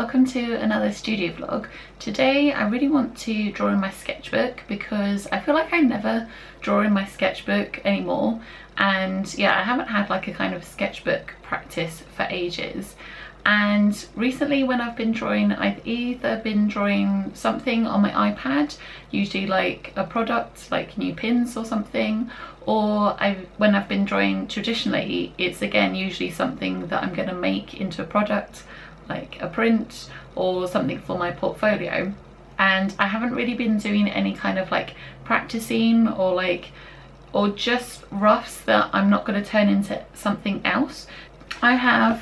welcome to another studio vlog. Today I really want to draw in my sketchbook because I feel like I never draw in my sketchbook anymore, and yeah, I haven't had like a kind of sketchbook practice for ages. And recently when I've been drawing, I've either been drawing something on my iPad, usually like a product like new pins or something, or when I've been drawing traditionally, it's again usually something that I'm going to make into a product, like a print or something for my portfolio. And I haven't really been doing any kind of like practicing or just roughs that I'm not going to turn into something else. I have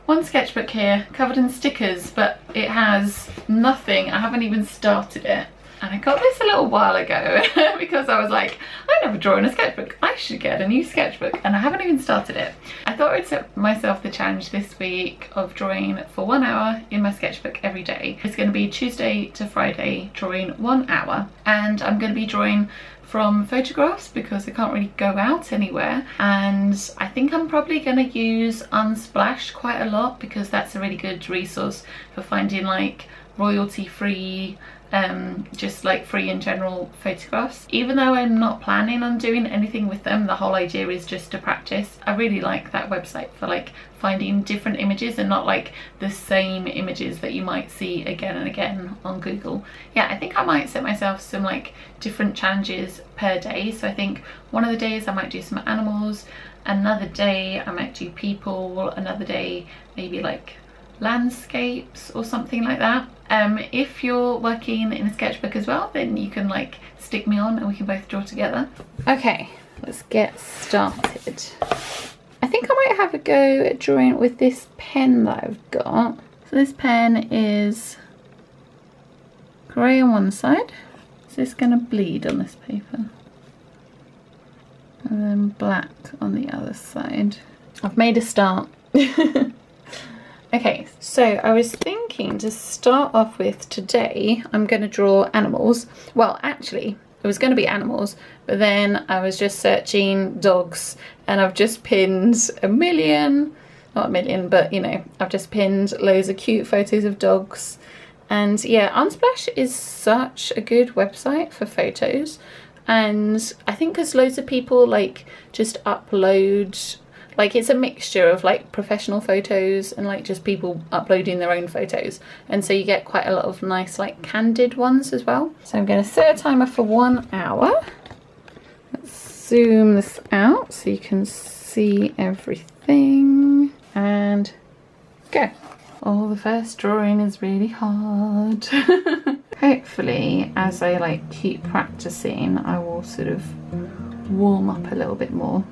one sketchbook here covered in stickers, but it has nothing. I haven't even started it. And I got this a little while ago because I was like, I never draw in a sketchbook. I should get a new sketchbook, and I haven't even started it. I thought I'd set myself the challenge this week of drawing for 1 hour in my sketchbook every day. It's going to be Tuesday to Friday, drawing 1 hour. And I'm going to be drawing from photographs because I can't really go out anywhere, and I think I'm probably going to use Unsplash quite a lot because that's a really good resource for finding like royalty free, just like free in general photographs. Even though I'm not planning on doing anything with them, the whole idea is just to practice. I really like that website for like finding different images and not like the same images that you might see again and again on Google. Yeah, I think I might set myself some like different challenges per day. So I think one of the days I might do some animals, another day I might do people, another day maybe like landscapes or something like that. If you're working in a sketchbook as well, then you can like stick me on and we can both draw together. Okay, let's get started. I think I might have a go at drawing with this pen that I've got. So this pen is grey on one side. Is this going to bleed on this paper? And then black on the other side. I've made a start. Okay, so I was thinking to start off with today, I'm going to draw animals. Well, actually, it was going to be animals, but then I was just searching dogs, and I've just pinned not a million, but you know, I've just pinned loads of cute photos of dogs. And yeah, Unsplash is such a good website for photos, and I think because loads of people like just upload, like it's a mixture of like professional photos and like just people uploading their own photos, and so you get quite a lot of nice like candid ones as well. So I'm going to set a timer for 1 hour. Let's zoom this out so you can see everything, and go. Oh, the first drawing is really hard. Hopefully as I like keep practicing I will sort of warm up a little bit more.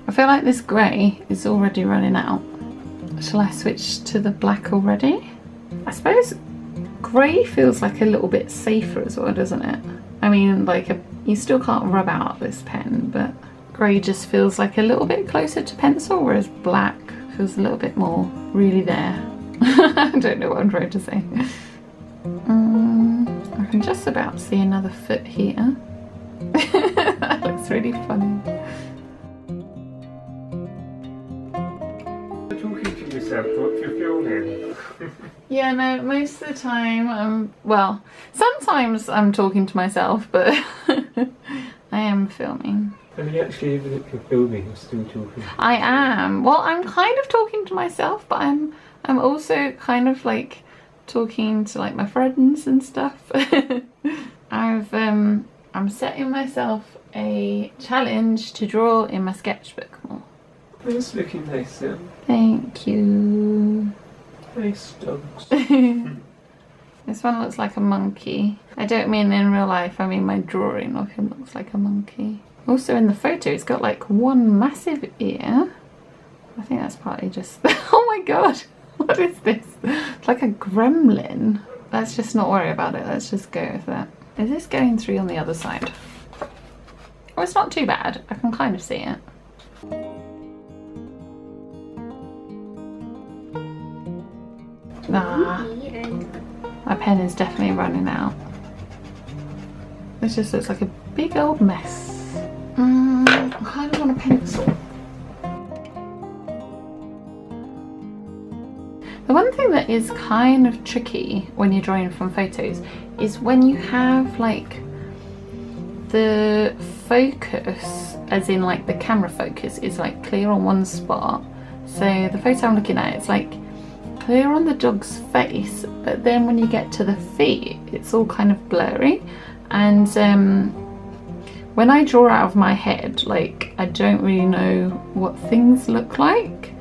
I feel like this grey is already running out. Shall I switch to the black already? I suppose grey feels like a little bit safer as well, doesn't it? I mean, like you still can't rub out this pen, but grey just feels like a little bit closer to pencil, whereas black feels a little bit more really there. I don't know what I'm trying to say. I can just about see another foot here. That looks really funny. What's your feeling? Yeah, no, most of the time well, sometimes I'm talking to myself, but I am filming. I mean, actually, even if you're filming, you're still talking. I am. Well, I'm kind of talking to myself, but I'm also kind of like talking to like my friends and stuff. I'm setting myself a challenge to draw in my sketchbook more. It's looking nice, Sam. Thank you. Nice dogs. This one looks like a monkey. I don't mean in real life, I mean my drawing of him looks like a monkey. Also in the photo it's got like one massive ear. I think that's partly just... Oh my god! What is this? It's like a gremlin. Let's just not worry about it, let's just go with that. Is this going through on the other side? Oh, it's not too bad. I can kind of see it. Ah, my pen is definitely running out. This just looks like a big old mess. kind of want a pencil. The one thing that is kind of tricky when you're drawing from photos is when you have like the focus, as in like the camera focus is like clear on one spot. So the photo I'm looking at, it's like clear on the dog's face, but then when you get to the feet, it's all kind of blurry. And when I draw out of my head, like I don't really know what things look like,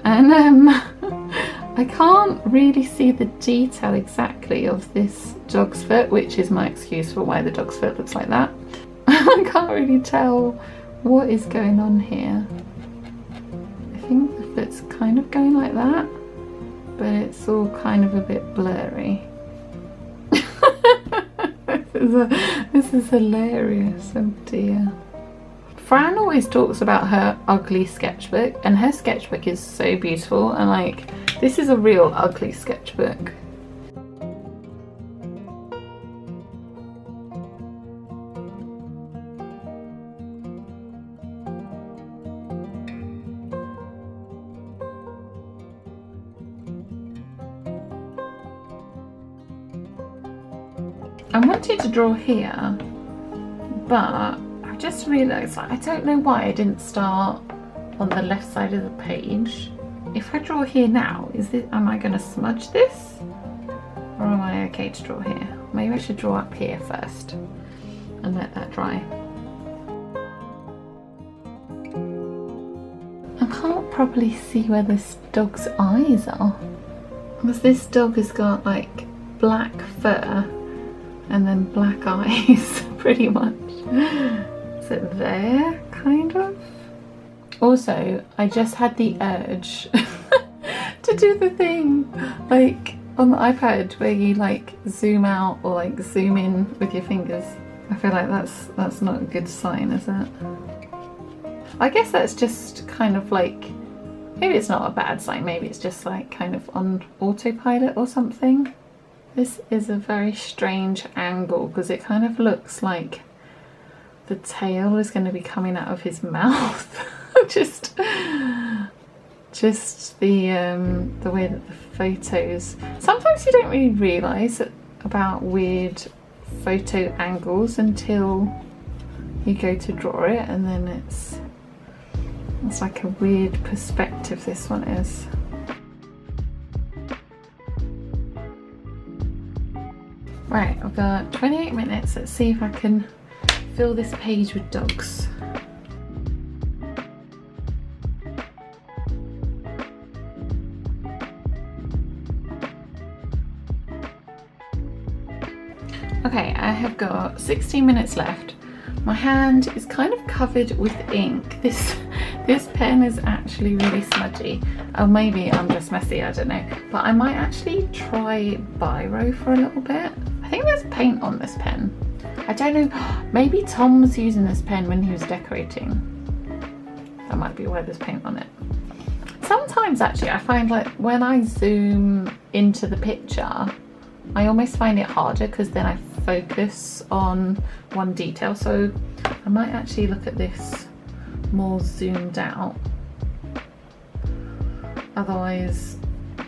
and I can't really see the detail exactly of this dog's foot, which is my excuse for why the dog's foot looks like that. I can't really tell what is going on here. I think the foot's kind of going like that, but it's all kind of a bit blurry. This is hilarious, oh dear. Fran always talks about her ugly sketchbook, and her sketchbook is so beautiful, and like this is a real ugly sketchbook. I wanted to draw here, but I just realised I don't know why I didn't start on the left side of the page. If I draw here now, am I going to smudge this? Or am I okay to draw here? Maybe I should draw up here first and let that dry. I can't properly see where this dog's eyes are, because this dog has got like black fur and then black eyes, pretty much. Is it there, kind of? Also, I just had the urge to do the thing like on the iPad where you like zoom out or like zoom in with your fingers. I feel like that's not a good sign, is it? I guess that's just kind of like, maybe it's not a bad sign, maybe it's just like kind of on autopilot or something. This is a very strange angle because it kind of looks like the tail is going to be coming out of his mouth. just the way that the photos, sometimes you don't really realise about weird photo angles until you go to draw it, and then it's like a weird perspective, this one is. Right, I've got 28 minutes. Let's see if I can fill this page with dogs. Okay, I have got 16 minutes left. My hand is kind of covered with ink. This pen is actually really smudgy. Oh, maybe I'm just messy, I don't know. But I might actually try biro for a little bit. I think there's paint on this pen. I don't know, maybe Tom was using this pen when he was decorating. That might be why there's paint on it. Sometimes actually I find like when I zoom into the picture, I almost find it harder because then I focus on one detail. So I might actually look at this more zoomed out. Otherwise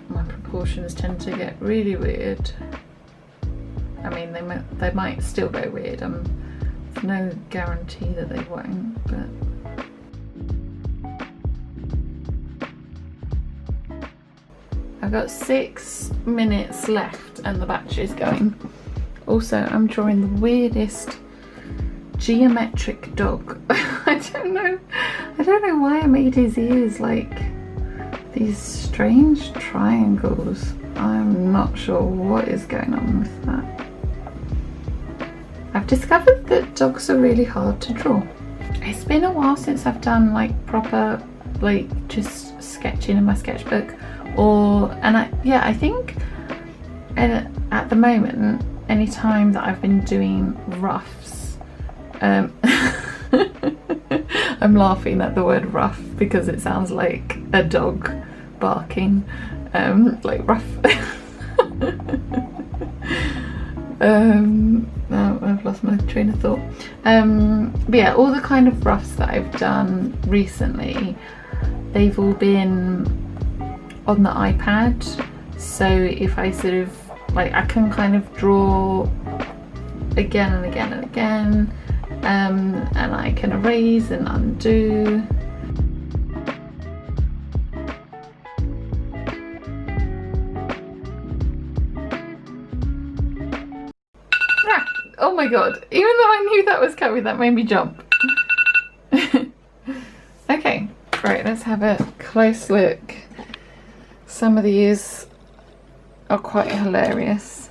my proportions tend to get really weird. I mean, they might still go weird. There's no guarantee that they won't, but I've got 6 minutes left and the battery's going. Also, I'm drawing the weirdest geometric dog. I don't know why I made his ears like these strange triangles. I'm not sure what is going on with that. I've discovered that dogs are really hard to draw. It's been a while since I've done like proper, like just sketching in my sketchbook, I think at the moment, anytime that I've been doing roughs, I'm laughing at the word rough because it sounds like a dog barking, like rough. No, I've lost lost my train of thought. But yeah, all the kind of roughs that I've done recently, they've all been on the iPad. So if I sort of like, I can kind of draw again and again and again, and I can erase and undo. Oh my god, even though I knew that was coming, that made me jump. Okay, right, let's have a close look. Some of these are quite hilarious.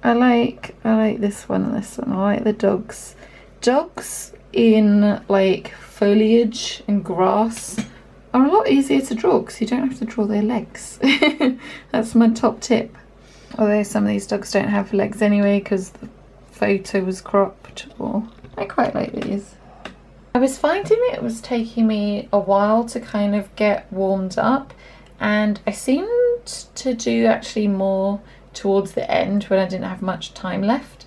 I like this one and this one. I like the dogs. Dogs in like foliage and grass are a lot easier to draw because you don't have to draw their legs. That's my top tip. Although some of these dogs don't have legs anyway because the photo was cropped. Or I quite like these. I was finding it was taking me a while to kind of get warmed up, and I seemed to do actually more towards the end when I didn't have much time left.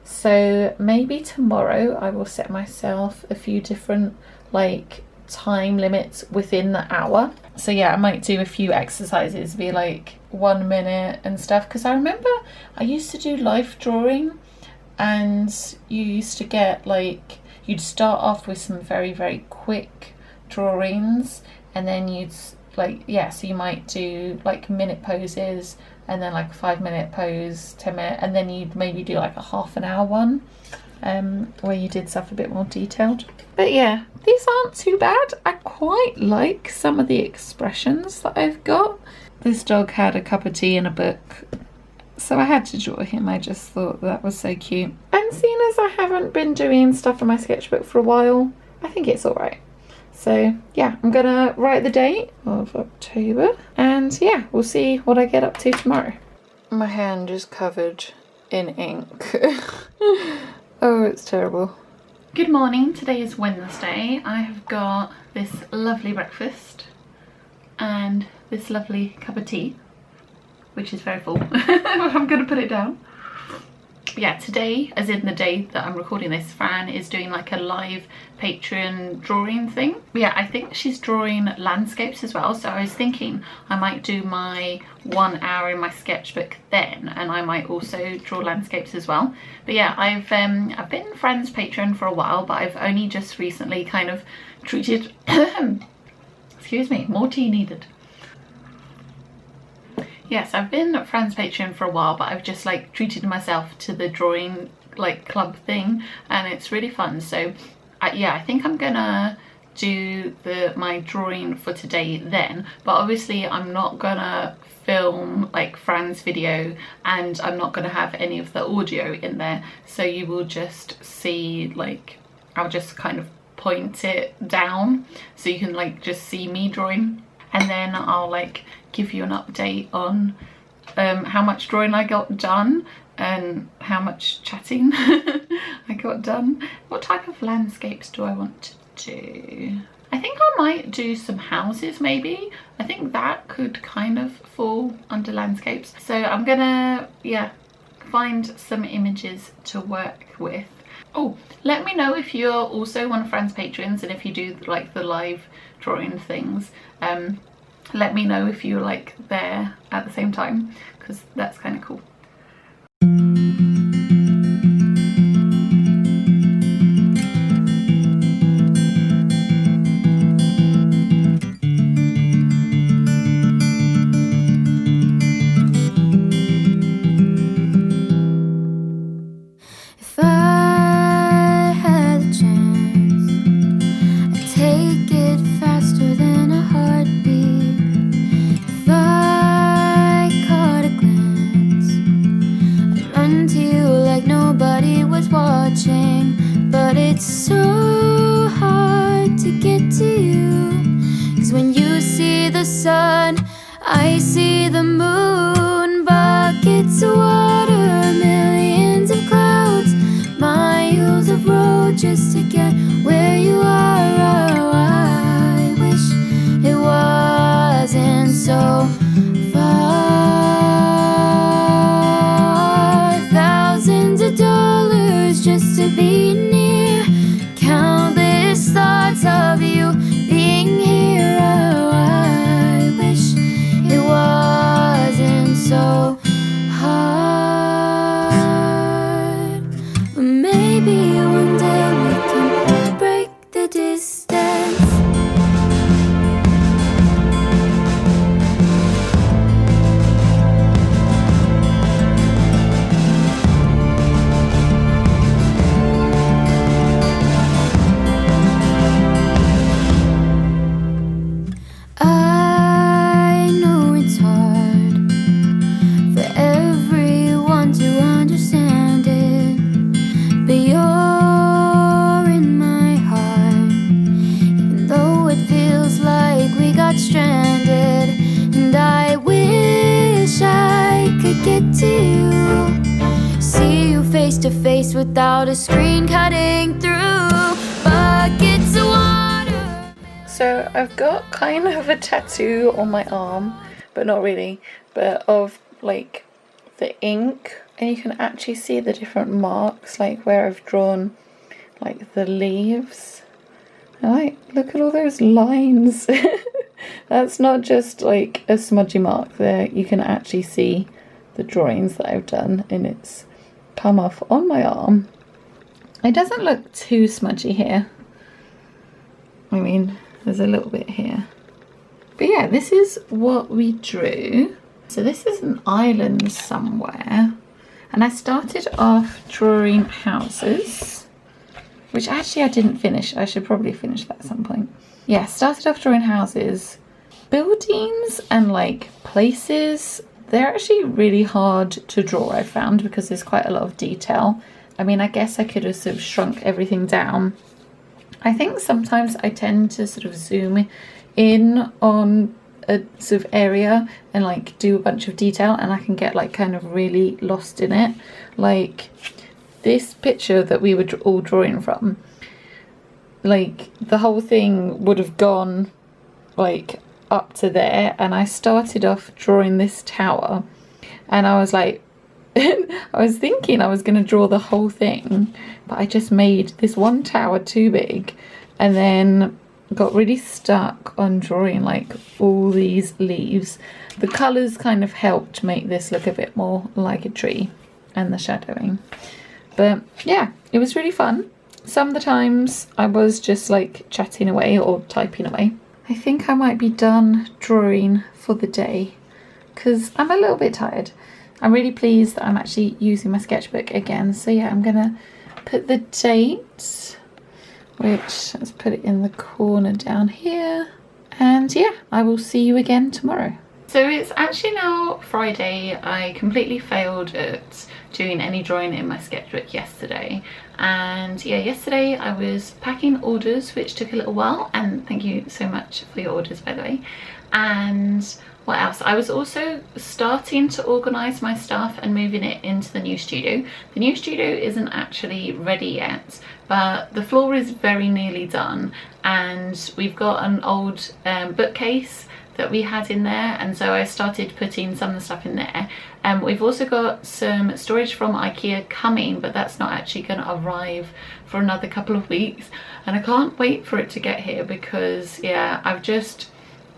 So maybe tomorrow I will set myself a few different like time limits within the hour. So yeah, I might do a few exercises, be like 1 minute and stuff, because I remember I used to do life drawing, and you used to get like, you'd start off with some very quick drawings, and then you'd like, yeah, so you might do like minute poses, and then like a 5-minute pose, 10-minute, and then you'd maybe do like a half-an-hour one, where you did stuff a bit more detailed. But yeah, these aren't too bad. I quite like some of the expressions that I've got. This dog had a cup of tea in a book, so I had to draw him. I just thought that was so cute. And seeing as I haven't been doing stuff in my sketchbook for a while, I think it's all right. So yeah, I'm gonna write the date of October, and yeah, we'll see what I get up to tomorrow. My hand is covered in ink. Oh, it's terrible. Good morning, today is Wednesday. I have got this lovely breakfast and this lovely cup of tea, which is very full. I'm gonna put it down. Yeah, today, as in the day that I'm recording this, Fran is doing like a live Patreon drawing thing. Yeah, I think she's drawing landscapes as well, so I was thinking I might do my 1 hour in my sketchbook then, and I might also draw landscapes as well. But yeah, I've been Fran's Patreon for a while, but I've only just recently kind of treated excuse me, more tea needed. Yes, I've been Fran's Patreon for a while, but I've just like treated myself to the drawing like club thing, and it's really fun. So yeah, I think I'm gonna do my drawing for today then, but obviously I'm not gonna film like Fran's video, and I'm not gonna have any of the audio in there, so you will just see like, I'll just kind of point it down so you can like just see me drawing, and then I'll like give you an update on how much drawing I got done and how much chatting I got done. What type of landscapes do I want to do? I think I might do some houses maybe. I think that could kind of fall under landscapes. So I'm gonna, yeah, find some images to work with. Oh, let me know if you're also one of Fran's patrons, and if you do like the live drawing things. Let me know if you're like there at the same time, because that's kind of cool. If I had a chance, I'd take it faster than a heartbeat. If I caught a glance, I'd run to you like nobody was watching. But it's so hard to get to you, 'cause when you see the sun, I see the moon. Buckets of water, millions of clouds, miles of road just to get where you are. Oh, I wish it wasn't so far. Thousands of dollars without a screen cutting through buckets of water. So I've got kind of a tattoo on my arm, but not really, but of like the ink, and you can actually see the different marks, like where I've drawn like the leaves. And like, look at all those lines. That's not just like a smudgy mark there, you can actually see the drawings that I've done, and it's come off on my arm. It doesn't look too smudgy here. I mean, there's a little bit here. But yeah, this is what we drew. So this is an island somewhere. And I started off drawing houses, which actually I didn't finish. I should probably finish that at some point. Yeah, started off drawing houses. Buildings and like places, they're actually really hard to draw, I found, because there's quite a lot of detail. I mean, I guess I could have sort of shrunk everything down. I think sometimes I tend to sort of zoom in on a sort of area and like do a bunch of detail, and I can get like kind of really lost in it. Like this picture that we were all drawing from, like the whole thing would have gone like up to there, and I started off drawing this tower, and I was like I was thinking I was going to draw the whole thing, but I just made this one tower too big, and then got really stuck on drawing like all these leaves. The colours kind of helped make this look a bit more like a tree, and the shadowing. But yeah, it was really fun. Some of the times I was just like chatting away or typing away. I think I might be done drawing for the day because I'm a little bit tired. I'm really pleased that I'm actually using my sketchbook again. So yeah, I'm gonna put the date, which let's put it in the corner down here. And yeah, I will see you again tomorrow. So it's actually now Friday. I completely failed at doing any drawing in my sketchbook yesterday, and yeah, yesterday I was packing orders, which took a little while, and thank you so much for your orders, by the way. And what else? I was also starting to organise my stuff and moving it into the new studio. The new studio isn't actually ready yet, but the floor is very nearly done, and we've got an old bookcase that we had in there, and so I started putting some of the stuff in there. We've also got some storage from IKEA coming, but that's not actually going to arrive for another couple of weeks, and I can't wait for it to get here because yeah, I've just,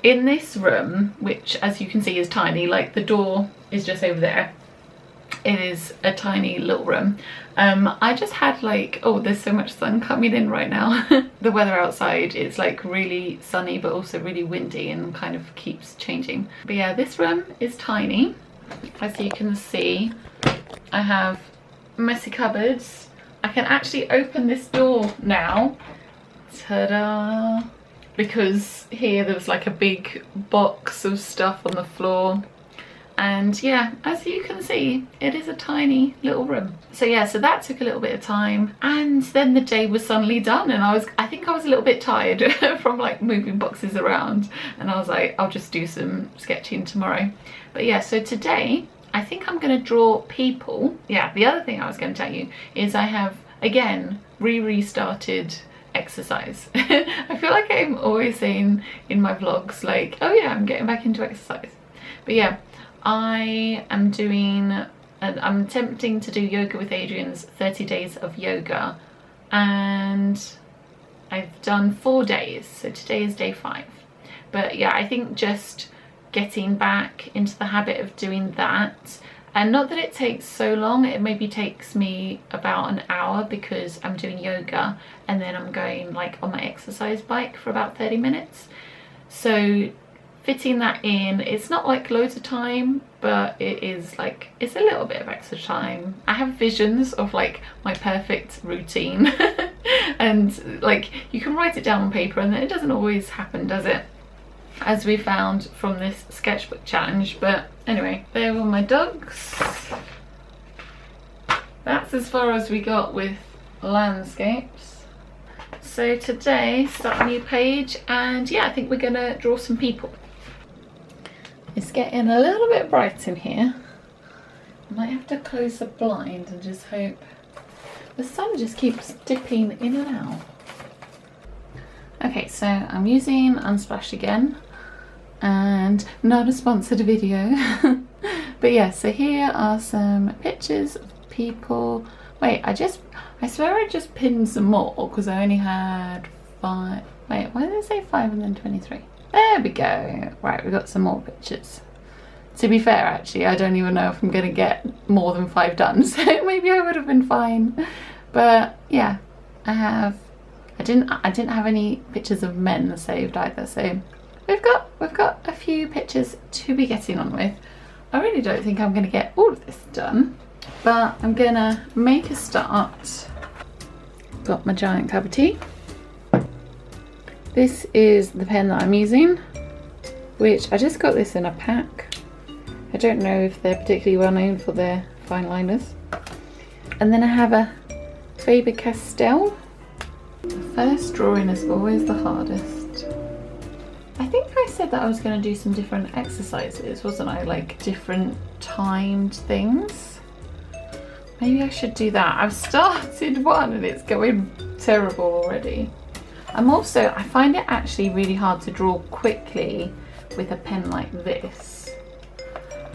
in this room, which as you can see is tiny, like the door is just over there, it is a tiny little room. I just had like, oh, there's so much sun coming in right now. The weather outside is like really sunny but also really windy and kind of keeps changing. But yeah, this room is tiny. As you can see, I have messy cupboards. I can actually open this door now. Ta-da! Because here there was like a big box of stuff on the floor. And yeah, as you can see, it is a tiny little room. So yeah, so that took a little bit of time, and then the day was suddenly done, and I think I was a little bit tired from like moving boxes around, and I was like, I'll just do some sketching tomorrow. But yeah, so today I think I'm going to draw people. Yeah, the other thing I was going to tell you is I have again restarted exercise. I feel like I'm always saying in my vlogs like, oh yeah, I'm getting back into exercise. But yeah, I am doing, I'm attempting to do Yoga with Adrian's 30 days of yoga, and I've done 4 days, so today is day 5. But yeah, I think just getting back into the habit of doing that, and not that it takes so long, it maybe takes me about an hour because I'm doing yoga and then I'm going like on my exercise bike for about 30 minutes. So fitting that in, it's not like loads of time, but it is like, it's a little bit of extra time. I have visions of like my perfect routine and like you can write it down on paper and then it doesn't always happen, does it? As we found from this sketchbook challenge. But anyway, there were my dogs. That's as far as we got with landscapes. So today, start a new page, and yeah, I think we're gonna draw some people. It's getting a little bit bright in here. I might have to close the blind and just hope The sun just keeps dipping in and out. Okay, so I'm using Unsplash again, and not a sponsored video. But yeah, so here are some pictures of people. Wait, I swear I just pinned some more because I only had 5. Wait, why did it say 5 and then 23? There we go. Right, we got some more pictures. To be fair, actually, I don't even know if I'm gonna get more than 5 done, so maybe I would have been fine. But yeah, I didn't have any pictures of men saved either, so we've got a few pictures to be getting on with. I really don't think I'm gonna get all of this done, but I'm gonna make a start. Got my giant cup of tea. This is the pen that I'm using, which I just got this in a pack. I don't know if they're particularly well known for their fine liners. And then I have a Faber-Castell. The first drawing is always the hardest. I think I said that I was going to do some different exercises, wasn't I? Like different timed things. Maybe I should do that. I've started one and it's going terrible already. I find it actually really hard to draw quickly with a pen like this.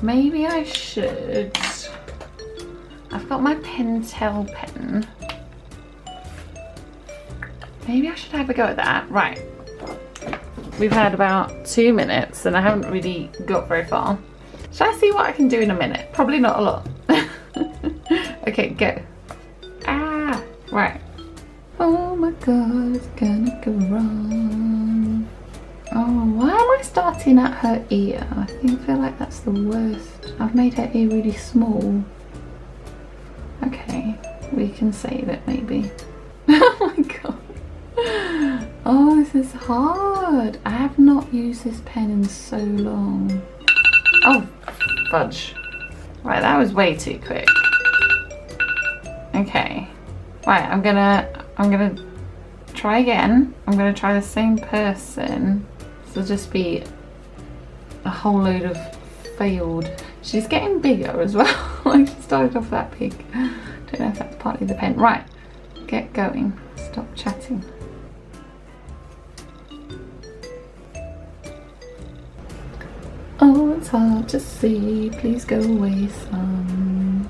Maybe I should. I've got my Pentel pen. Maybe I should have a go at that. Right. We've had about 2 minutes and I haven't really got very far. Shall I see what I can do in a minute? Probably not a lot. Okay, go. Ah, right. Oh my god, it's gonna go wrong. Oh, why am I starting at her ear? I feel like that's the worst. I've made her ear really small. Okay, we can save it maybe. Oh my god. Oh, this is hard. I have not used this pen in so long. Oh, fudge. Right, that was way too quick. Okay. Right, I'm gonna try again. I'm gonna try the same person. This will just be a whole load of failed. She's getting bigger as well. Like she started off that big. Don't know if that's partly the pen. Right, get going. Stop chatting. Oh, it's hard to see. Please go away some.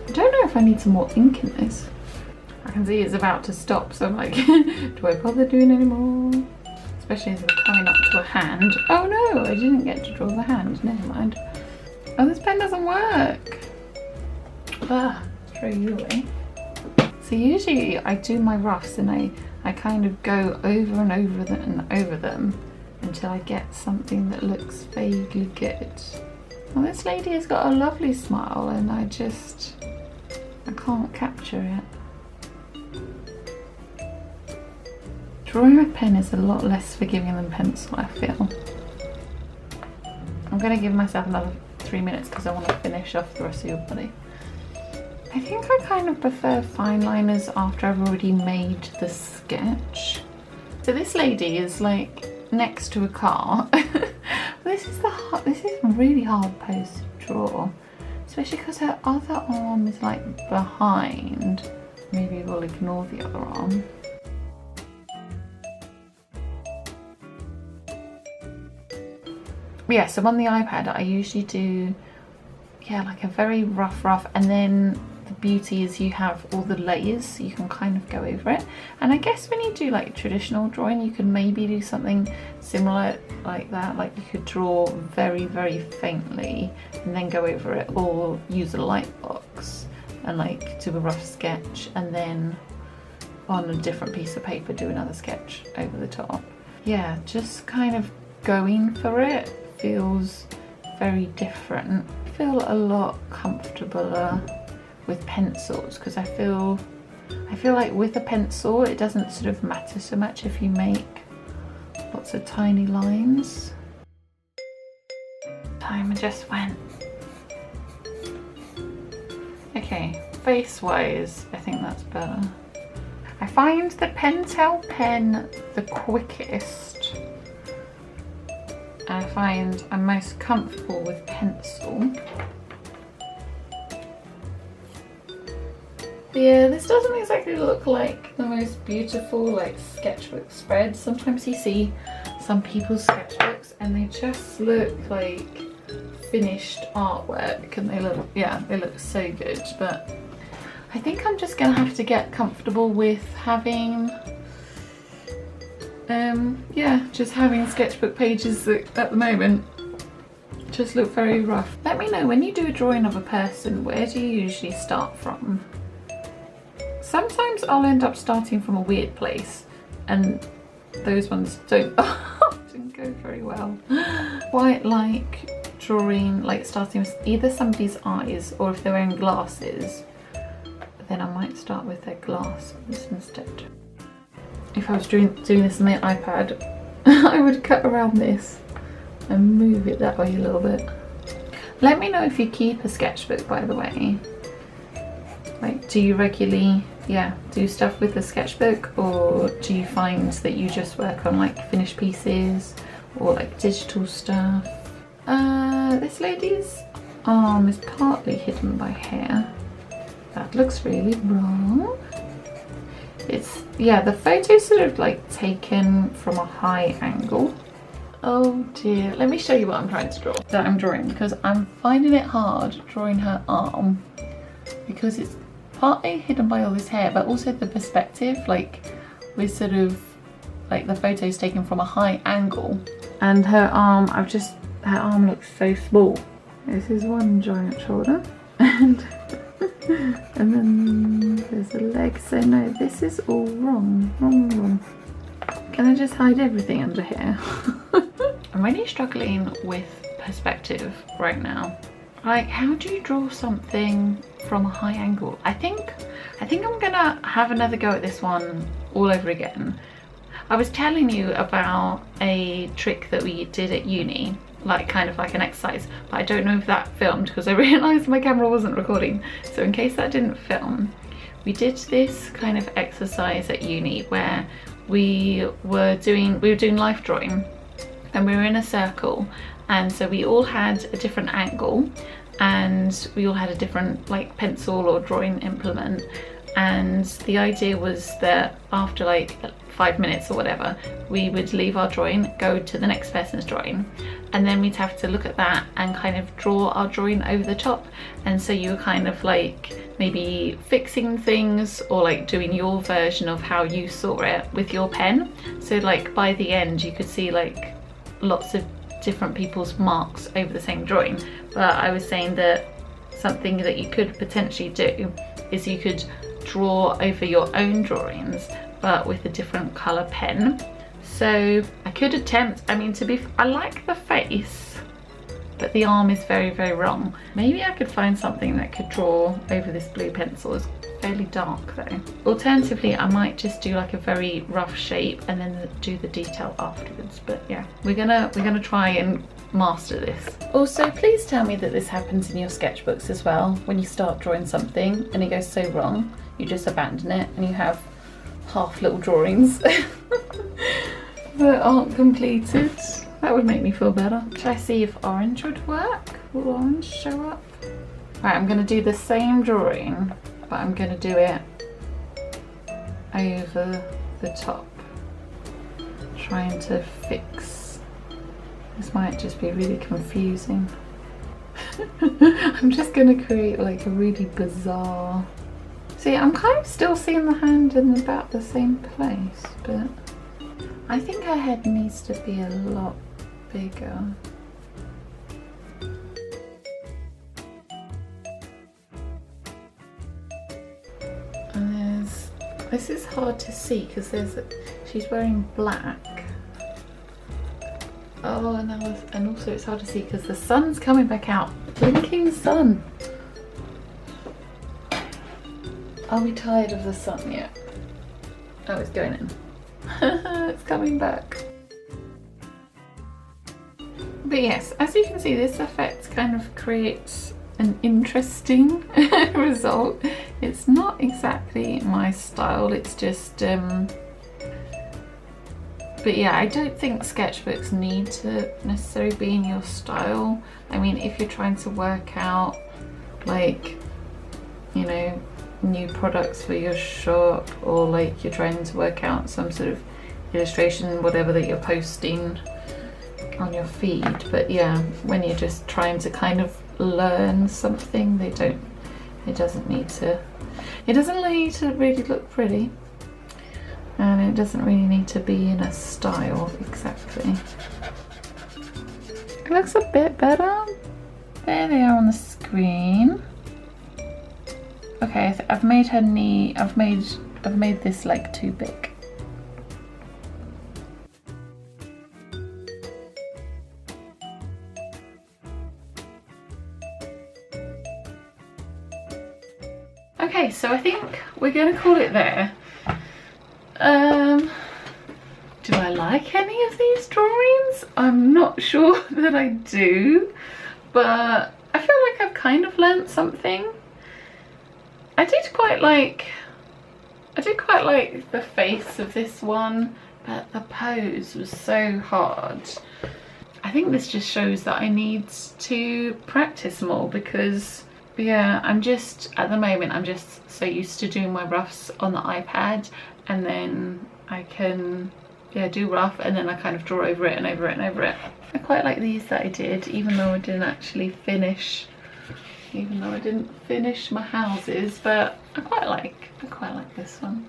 I don't know if I need some more ink in this. I can see it's about to stop, so I'm like, do I bother doing any more? Especially as we're coming up to a hand. Oh no, I didn't get to draw the hand. Never mind. Oh, this pen doesn't work. Ah, throw you away. So usually I do my roughs and I kind of go over and over them until I get something that looks vaguely good. Well, this lady has got a lovely smile and I can't capture it. Drawing with pen is a lot less forgiving than pencil, I feel. I'm going to give myself another 3 minutes because I want to finish off the rest of your body. I think I kind of prefer fine liners after I've already made the sketch. So this lady is like next to a car. This is a really hard pose to draw, especially because her other arm is like behind. Maybe we'll ignore the other arm. Yeah, so on the iPad I usually do, yeah, like a very rough, and then the beauty is you have all the layers, so you can kind of go over it. And I guess when you do like traditional drawing, you can maybe do something similar like that, like you could draw very, very faintly and then go over it, or use a light box and like do a rough sketch and then on a different piece of paper do another sketch over the top. Yeah, just kind of going for it feels very different. I feel a lot comfortabler with pencils because I feel like with a pencil it doesn't sort of matter so much if you make lots of tiny lines. Time just went. Okay, face wise I think that's better. I find the Pentel pen the quickest. I find I'm most comfortable with pencil. But yeah, this doesn't exactly look like the most beautiful like sketchbook spread. Sometimes you see some people's sketchbooks and they just look like finished artwork, and they look, yeah, they look so good. But I think I'm just gonna have to get comfortable with having yeah, just having sketchbook pages that at the moment just look very rough. Let me know, when you do a drawing of a person, where do you usually start from? Sometimes I'll end up starting from a weird place, and those ones don't often go very well. Quite like drawing, like starting with either somebody's eyes, or if they're wearing glasses, then I might start with their glasses instead. If I was doing this on the iPad, I would cut around this and move it that way a little bit. Let me know if you keep a sketchbook, by the way. Like, do you regularly, yeah, do stuff with the sketchbook, or do you find that you just work on like finished pieces or like digital stuff? This lady's arm is partly hidden by hair. That looks really wrong. It's, yeah, the photo's sort of like taken from a high angle. Oh dear, let me show you what I'm trying to draw. That I'm drawing, because I'm finding it hard drawing her arm because it's partly hidden by all this hair, but also the perspective, like we're sort of like the photo's taken from a high angle, and her arm, her arm looks so small. This is one giant shoulder and then there's a leg, so no, this is all wrong. Can I just hide everything under here? I'm really struggling with perspective right now. Like, how do you draw something from a high angle? I think I'm gonna have another go at this one all over again. I was telling you about a trick that we did at uni, like kind of like an exercise, but I don't know if that filmed because I realised my camera wasn't recording. So in case that didn't film, we did this kind of exercise at uni where we were doing life drawing, and we were in a circle, and so we all had a different angle, and we all had a different like pencil or drawing implement, and the idea was that after like 5 minutes or whatever, we would leave our drawing, go to the next person's drawing, and then we'd have to look at that and kind of draw our drawing over the top. And so you were kind of like maybe fixing things or like doing your version of how you saw it with your pen. So like by the end you could see like lots of different people's marks over the same drawing. But I was saying that something that you could potentially do is you could draw over your own drawings but with a different colour pen. So I could attempt, I mean, I like the face, but the arm is very, very wrong. Maybe I could find something that could draw over this blue pencil. It's fairly dark though. Alternatively, I might just do like a very rough shape and then do the detail afterwards. But yeah, we're gonna try and master this. Also, please tell me that this happens in your sketchbooks as well. When you start drawing something and it goes so wrong, you just abandon it and you have half little drawings that aren't completed. That would make me feel better. Should I see if orange would work? Will orange show up? Right, I'm gonna do the same drawing, but I'm gonna do it over the top. Trying to fix. This might just be really confusing. I'm just gonna create like a really bizarre. See, I'm kind of still seeing the hand in about the same place, but I think her head needs to be a lot bigger. And this is hard to see because she's wearing black. Oh, and also it's hard to see because the sun's coming back out. Blinking sun. Are we tired of the sun yet? Oh, it's going in. It's coming back. But yes, as you can see, this effect kind of creates an interesting result. It's not exactly my style, it's just but yeah, I don't think sketchbooks need to necessarily be in your style. I mean, if you're trying to work out like, you know, new products for your shop, or like you're trying to work out some sort of illustration, whatever that you're posting on your feed. But yeah, when you're just trying to kind of learn something, it doesn't need to really look pretty, and it doesn't really need to be in a style exactly. It looks a bit better. There they are on the screen. Okay, I've made her knee, I've made this like too big. Okay, so I think we're gonna call it there. Do I like any of these drawings? I'm not sure that I do, but I feel like I've kind of learnt something. I did quite like the face of this one, but the pose was so hard. I think this just shows that I need to practice more, because yeah, at the moment I'm just so used to doing my roughs on the iPad, and then I can do rough, and then I kind of draw over it and over it and over it. I quite like these that I did, even though I didn't actually finish my houses, but I quite like this one.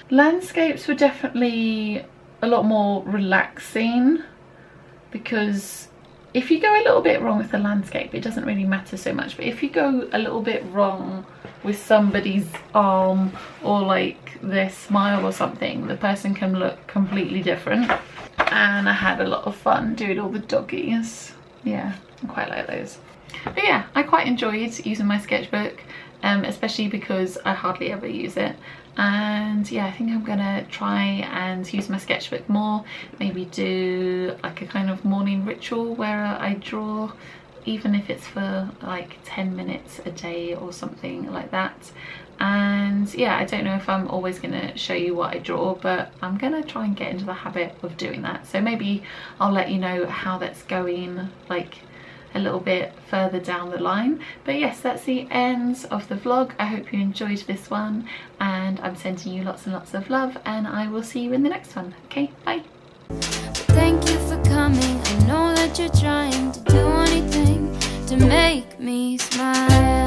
Landscapes were definitely a lot more relaxing, because if you go a little bit wrong with the landscape, it doesn't really matter so much, but if you go a little bit wrong with somebody's arm or like their smile or something, the person can look completely different. And I had a lot of fun doing all the doggies. Yeah, I quite like those. But yeah, I quite enjoyed using my sketchbook, especially because I hardly ever use it. And yeah, I think I'm gonna try and use my sketchbook more, maybe do like a kind of morning ritual where I draw, even if it's for like 10 minutes a day or something like that. And yeah, I don't know if I'm always gonna show you what I draw, but I'm gonna try and get into the habit of doing that. So maybe I'll let you know how that's going, like a little bit further down the line. But yes, that's the end of the vlog. I hope you enjoyed this one, and I'm sending you lots and lots of love, and I will see you in the next one. Okay, bye. Thank you for coming. I know that you're trying to do anything to make me smile.